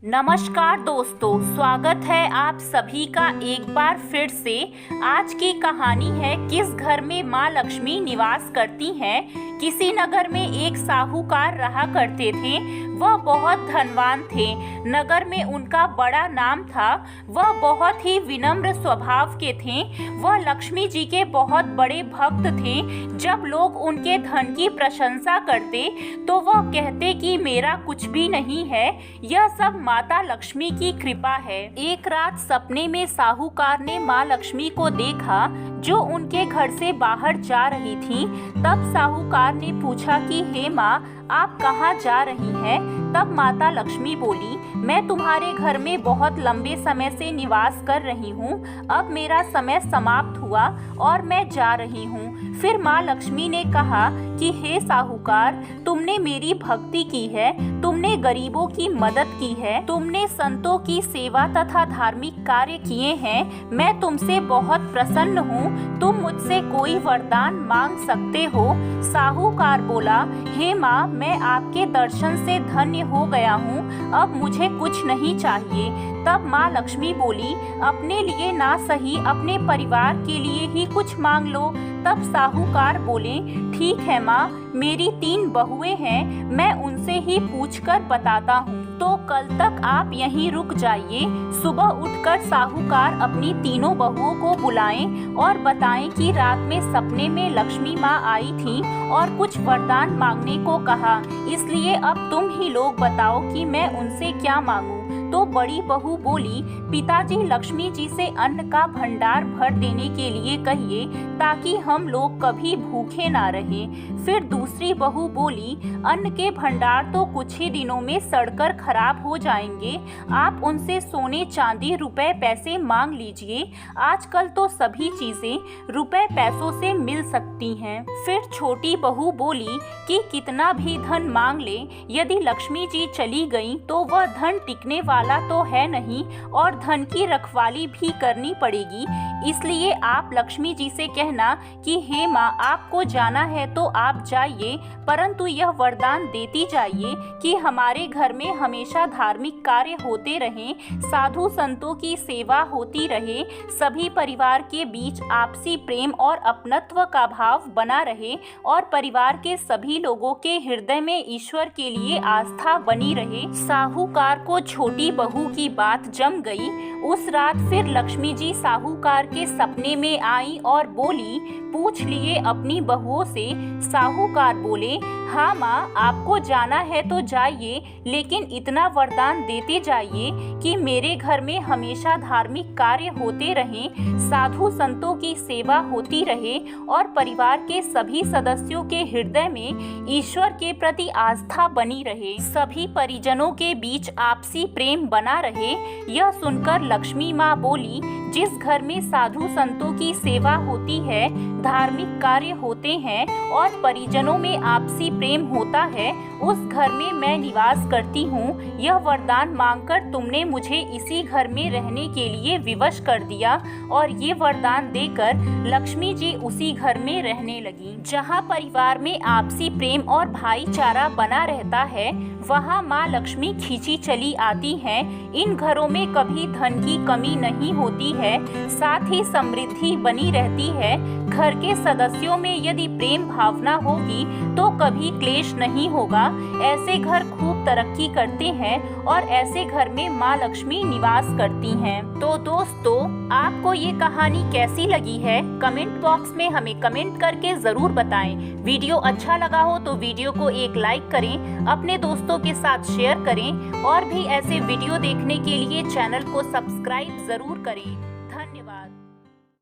नमस्कार दोस्तों, स्वागत है आप सभी का एक बार फिर से। आज की कहानी है किस घर में माँ लक्ष्मी निवास करती हैं। किसी नगर में एक साहूकार रहा करते थे। वह बहुत धनवान थे। नगर में उनका बड़ा नाम था। वह बहुत ही विनम्र स्वभाव के थे। वह लक्ष्मी जी के बहुत बड़े भक्त थे। जब लोग उनके धन की प्रशंसा करते तो वह कहते कि मेरा कुछ भी नहीं है, यह सब माता लक्ष्मी की कृपा है। एक रात सपने में साहूकार ने माँ लक्ष्मी को देखा जो उनके घर से बाहर जा रही थी। तब साहूकार ने पूछा कि हे माँ, आप कहाँ जा रही हैं? तब माता लक्ष्मी बोली, मैं तुम्हारे घर में बहुत लंबे समय से निवास कर रही हूँ। अब मेरा समय समाप्त हुआ और मैं जा रही हूँ। फिर माँ लक्ष्मी ने कहा कि हे साहूकार, तुमने मेरी भक्ति की है, तुमने गरीबों की मदद की है, तुमने संतों की सेवा तथा धार्मिक कार्य किए हैं। मैं तुमसे बहुत प्रसन्न हूँ। तुम मुझसे कोई वरदान मांग सकते हो। साहूकार बोला, हे माँ, मैं आपके दर्शन से धन्य हो गया हूँ। अब मुझे कुछ नहीं चाहिए। तब माँ लक्ष्मी बोली, अपने लिए ना सही, अपने परिवार के लिए ही कुछ मांग लो। तब साहूकार बोले, ठीक है माँ, मेरी 3 बहुएं हैं, मैं उनसे ही पूछकर बताता हूँ। तो कल तक आप यहीं रुक जाइए। सुबह उठकर साहूकार अपनी तीनों बहुओं को बुलाएं और बताएं कि रात में सपने में लक्ष्मी माँ आई थी और कुछ वरदान मांगने को कहा। इसलिए अब तुम ही लोग बताओ कि मैं उनसे क्या मांगूं। तो बड़ी बहू बोली, पिताजी लक्ष्मी जी से अन्न का भंडार भर देने के लिए कहिए ताकि हम लोग कभी भूखे ना रहें। फिर दूसरी बहू बोली, अन्न के भंडार तो कुछ ही दिनों में सड़कर खराब हो जाएंगे। आप उनसे सोने चांदी रुपए पैसे मांग लीजिए। आजकल तो सभी चीजें रुपए पैसों से मिल सकती हैं। फिर छोटी बहू बोली कि कितना भी धन मांग ले, यदि लक्ष्मी जी चली गई तो वह धन टिकने वाला तो है नहीं और धन की रखवाली भी करनी पड़ेगी। इसलिए आप लक्ष्मी जी से कहना कि हे माँ, आपको जाना है तो आप जाइए, परंतु यह वरदान देती जाइए कि हमारे घर में हमेशा धार्मिक कार्य होते रहें, साधु संतों की सेवा होती रहे, सभी परिवार के बीच आपसी प्रेम और अपनत्व का भाव बना रहे और परिवार के सभी लोगों के हृदय में ईश्वर के लिए आस्था बनी रहे। साहूकार को छोटी बहू की बात जम गई। उस रात फिर लक्ष्मी जी साहूकार के सपने में आई और बोली, पूछ लिए अपनी बहुओं से। साहूकार बोले, हाँ माँ, आपको जाना है तो जाइए, लेकिन इतना वरदान देते जाइए कि मेरे घर में हमेशा धार्मिक कार्य होते रहें, साधु संतों की सेवा होती रहे और परिवार के सभी सदस्यों के हृदय में ईश्वर के प्रति आस्था बनी रहे, सभी परिजनों के बीच आपसी प्रेम बना रहे। यह सुनकर लक्ष्मी माँ बोली, जिस घर में साधु संतों की सेवा होती है, धार्मिक कार्य होते हैं और परिजनों में आपसी प्रेम होता है, उस घर में मैं निवास करती हूँ। यह वरदान मांगकर तुमने मुझे इसी घर में रहने के लिए विवश कर दिया और ये वरदान देकर लक्ष्मी जी उसी घर में रहने लगी। जहाँ परिवार में आपसी प्रेम और भाईचारा बना रहता है, वहाँ माँ लक्ष्मी खींची चली आती हैं। इन घरों में कभी धन की कमी नहीं होती है, साथ ही समृद्धि बनी रहती है। घर के सदस्यों में यदि प्रेम भावना होगी तो कभी क्लेश नहीं होगा। ऐसे घर खूब तरक्की करते हैं और ऐसे घर में माँ लक्ष्मी निवास करती हैं। तो दोस्तों, आपको ये कहानी कैसी लगी है? कमेंट बॉक्स में हमें कमेंट करके जरूर बताएं। वीडियो अच्छा लगा हो तो वीडियो को एक लाइक करें, अपने दोस्तों के साथ शेयर करें और भी ऐसे वीडियो देखने के लिए चैनल को सब्सक्राइब जरूर करें।